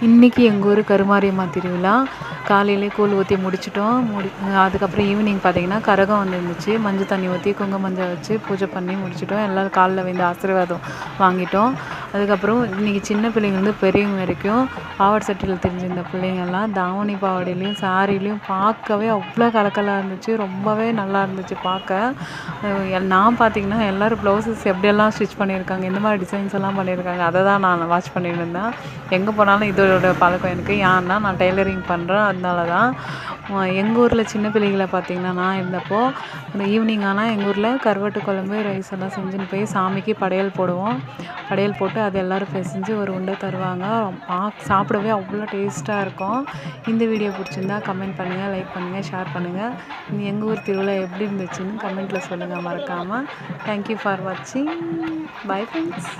இன்றைக்கி எங்கள் ஊர் கருமாரியம்மா திருவிழா. காலையிலே கூழ் ஊற்றி முடிச்சிட்டோம். அதுக்கப்புறம் ஈவினிங் பார்த்திங்கன்னா கரகம் வந்துருந்துச்சு. மஞ்சள் தண்ணி ஊற்றி குங்கும மஞ்சள் வச்சு பூஜை பண்ணி முடிச்சிட்டோம். எல்லோரும் காலில் விழுந்து ஆசீர்வாதம் வாங்கிட்டோம். அதுக்கப்புறம் இன்றைக்கி சின்ன பிள்ளைங்கள்லேருந்து பெரியவங்க வரைக்கும் பாவாடை சட்டையில் தெரிஞ்சிருந்த பிள்ளைங்கள்லாம் தாவணி பாவாடையிலையும் சாரிலையும் பார்க்கவே அவ்வளோ கலக்கலாக இருந்துச்சு. ரொம்பவே நல்லா இருந்துச்சு பார்க்க. நான் பார்த்திங்கன்னா எல்லோரும் ப்ளவுசஸ் எப்படியெல்லாம் ஸ்டிச் பண்ணியிருக்காங்க, எந்த மாதிரி டிசைன்ஸ் எல்லாம் பண்ணியிருக்காங்க, அதை தான் நான் வாட்ச் பண்ணிட்டு இருந்தேன். எங்கே போனாலும் இதோட பழக்கம் எனக்கு. ஏன்னா நான் டெய்லரிங் பண்ணுறேன், அதனால தான். எங்கள் ஊரில் சின்ன பிள்ளைகளை பார்த்திங்கன்னா நான் இருந்தப்போ இந்த ஈவினிங் ஆனால் எங்கள் ஊரில் கருவாட்டு குழம்பு ரைஸ் எல்லாம் செஞ்சுன்னு போய் சாமிக்கு படையல் போடுவோம். படையல் போட்டு அது எல்லோரும் பிசைஞ்சு ஒரு உண்டை தருவாங்க. சாப்பிடவே அவ்வளோ டேஸ்ட்டாக இருக்கும். இந்த வீடியோ பிடிச்சிருந்தா கமெண்ட் பண்ணுங்கள், லைக் பண்ணுங்கள், ஷேர் பண்ணுங்கள். எங்கள் ஊர் திருவிழா எப்படி இருந்துச்சுன்னு கமெண்ட்டில் சொல்லுங்கள் மறக்காமல். தேங்க்யூ ஃபார் வாட்சிங். Bye friends.